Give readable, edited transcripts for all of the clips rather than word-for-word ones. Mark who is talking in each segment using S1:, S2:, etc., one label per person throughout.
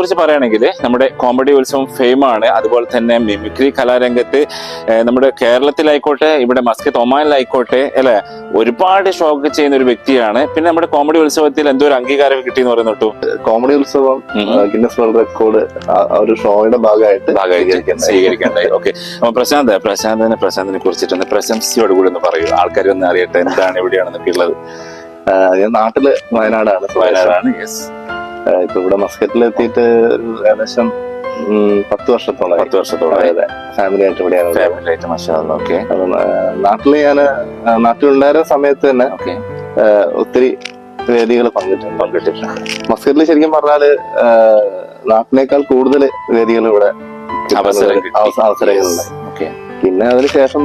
S1: കുറിച്ച് പറയുകയാണെങ്കിൽ നമ്മുടെ കോമഡി ഉത്സവം ഫെയിമാണ്. അതുപോലെ തന്നെ മിമിക്രി കലാരംഗത്ത് നമ്മുടെ കേരളത്തിലായിക്കോട്ടെ, ഇവിടെ മസ്കത്ത് ഒമാനിലായിക്കോട്ടെ അല്ലെ, ഒരുപാട് ഷോക്ക് ചെയ്യുന്ന ഒരു വ്യക്തിയാണ്. പിന്നെ നമ്മുടെ കോമഡി ഉത്സവത്തിൽ എന്തോ ഒരു അംഗീകാരം കിട്ടിയെന്ന് പറയുന്നു.
S2: കോമഡി ഉത്സവം ഗിന്നസ് വേൾഡ് റെക്കോർഡ് ഒരു ഷോയുടെ ഭാഗമായിട്ട്
S1: സ്വീകരിക്കേണ്ടായി. ഓക്കെ, അപ്പൊ പ്രശാന്തിനെ കുറിച്ചിട്ട് പ്രശംസയോട് കൂടി ഒന്ന് പറയൂ, ആൾക്കാർ ഒന്ന് അറിയട്ടെ എന്താണ് എവിടെയാണെന്നൊക്കെ ഉള്ളത്.
S2: ഞാൻ നാട്ടില് വയനാടാണ്.
S1: യെസ്.
S2: ഇപ്പൊ ഇവിടെ മസ്കറ്റിലെത്തിയിട്ട് ഒരു ഏകദേശം 10 വർഷത്തോളം. അതെ, ഫാമിലി ആയിട്ട് ഇവിടെയാണ്.
S1: ഓക്കെ.
S2: നാട്ടില് ഞാന് നാട്ടിലുണ്ടായിരുന്ന സമയത്ത് തന്നെ ഒത്തിരി വേദികൾ പങ്കിട്ടിട്ടുണ്ട്. മസ്കറ്റിൽ ശരിക്കും പറഞ്ഞാല് നാട്ടിനേക്കാൾ കൂടുതൽ വേദികൾ ഇവിടെ അവസരങ്ങളുണ്ട്. പിന്നെ അതിനുശേഷം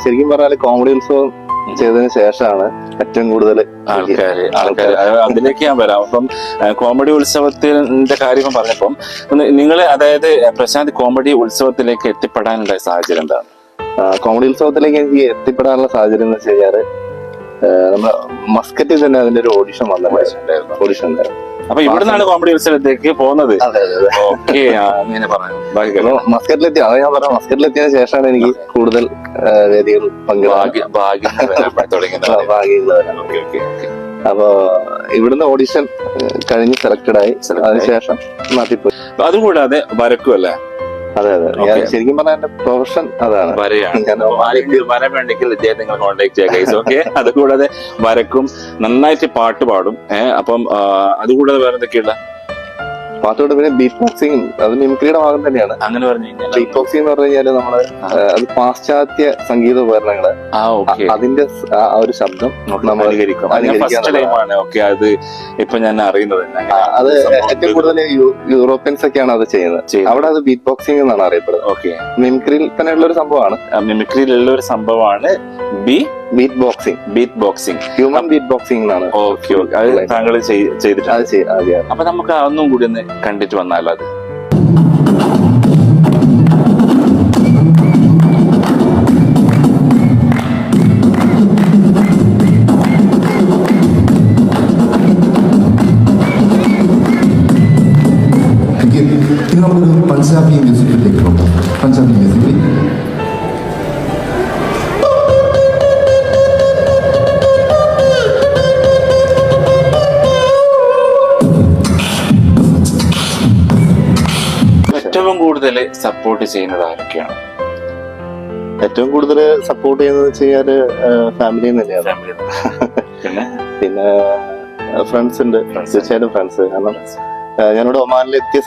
S2: ശരിക്കും പറഞ്ഞാല് കോമഡി ഉത്സവം ചെയ്തതിനു ശേഷമാണ് ഏറ്റവും കൂടുതൽ
S1: ആൾക്കാർ അതിലേക്ക് ഞാൻ വരാം. അപ്പം കോമഡി ഉത്സവത്തിന്റെ കാര്യം പറഞ്ഞപ്പം നിങ്ങൾ, അതായത് പ്രശാന്ത് കോമഡി ഉത്സവത്തിലേക്ക് എത്തിപ്പെടാനുള്ള സാഹചര്യം എന്താണ്?
S2: കോമഡി ഉത്സവത്തിലേക്ക് എനിക്ക് എത്തിപ്പെടാനുള്ള സാഹചര്യം എന്ന് വെച്ച് കഴിഞ്ഞാല് നമ്മുടെ മസ്കറ്റിൽ തന്നെ അതിന്റെ ഒരു ഓഡിഷൻ ഉണ്ടായിരുന്നു.
S1: അപ്പൊ ഇവിടുന്നാണ് കോമഡി ഉത്സവത്തിലേക്ക് പോകുന്നത്.
S2: മസ്കറ്റിലെത്തി, അത് ഞാൻ പറയാം, മസ്കറ്റിലെത്തിയതിനു ശേഷമാണ് എനിക്ക് കൂടുതൽ വേദികൾ അപ്പൊ ഇവിടുന്ന് ഓഡിഷൻ കഴിഞ്ഞ് സെലക്ടഡ് ആയി. അതിനുശേഷം നാട്ടിൽ പോയി.
S1: അതുകൂടാതെ വരക്കും അല്ലേ?
S2: അതെ. ഞാൻ ശരിക്കും പറഞ്ഞാൽ എന്റെ പ്രൊഫഷൻ അതാണ്.
S1: വരവേണ്ടെങ്കിൽ നിങ്ങൾ കോൺടാക്ട് ചെയ്യുക. ഓക്കെ. അതുകൂടാതെ വരക്കും, നന്നായിട്ട് പാട്ട് പാടും. അപ്പം അതുകൂടാതെ വേറെ എന്തൊക്കെയുള്ള
S2: പാട്ടോട്? പിന്നെ ബീറ്റ് ബോക്സിംഗ്, അത് മിമിക്രിയുടെ ഭാഗം തന്നെയാണ്.
S1: അങ്ങനെ പറഞ്ഞു കഴിഞ്ഞാൽ
S2: ബീറ്റ് ബോക്സിംഗ് എന്ന് പറഞ്ഞു കഴിഞ്ഞാല് നമ്മള് അത് പാശ്ചാത്യ സംഗീത ഉപകരണങ്ങള്, അതിന്റെ ആ ഒരു ശബ്ദം നമ്മൾ
S1: അത് ഇപ്പൊ ഞാൻ അറിയുന്നത്.
S2: അത് ഏറ്റവും കൂടുതൽ യൂറോപ്യൻസ് ഒക്കെയാണ് അത് ചെയ്യുന്നത്. അവിടെ അത് ബീറ്റ് ബോക്സിംഗ് എന്നാണ് അറിയപ്പെടുന്നത്.
S1: ഓക്കെ.
S2: മിമിക്രിയിൽ തന്നെയുള്ള ഒരു സംഭവമാണ്.
S1: മിമിക്രിയിലുള്ള ഒരു സംഭവമാണ്
S2: beat boxing, human beat boxing എന്നാണ്.
S1: ഓക്കെ. അത് താങ്കൾ ചെയ്തിട്ടുണ്ട്. അപ്പൊ നമുക്ക് ഒന്നും കൂടി ഒന്ന് കണ്ടിട്ട് വന്നാലോ അത്?
S3: നമുക്കൊരു പഞ്ചാബി മ്യൂസിക്കിലേക്ക് പോകാം. പഞ്ചാബി മ്യൂസിക്കിൽ
S1: ഏറ്റവും കൂടുതൽ സപ്പോർട്ട് ചെയ്യുന്നത് ആരൊക്കെയാണ്?
S2: ഏറ്റവും കൂടുതൽ സപ്പോർട്ട് ചെയ്യുന്നത് വെച്ച് കഴിഞ്ഞാല് ഫാമിലി തന്നെയാണ്. പിന്നെ ഫ്രണ്ട്സ് ഉണ്ട്, തീർച്ചയായിട്ടും ഫ്രണ്ട്സ്. കാരണം ഞാനിവിടെ ഒമാനിലെത്തിയ